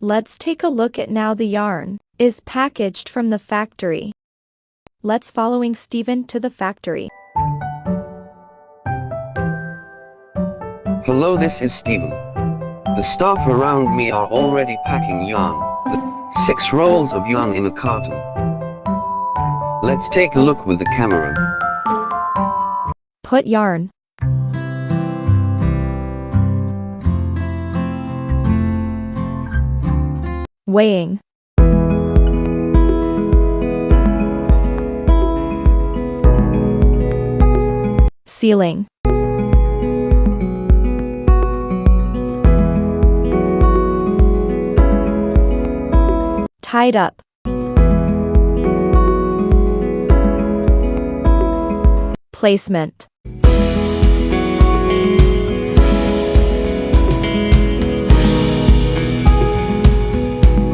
Let's take a look at now the yarn is packaged from the factory. Let's following Steven to the factory. Hello, this is Steven. The staff around me are already packing yarn. 6 rolls of yarn in a carton. Let's take a look with the camera. Put yarn. Weighing. Sealing. Tied up. Placement.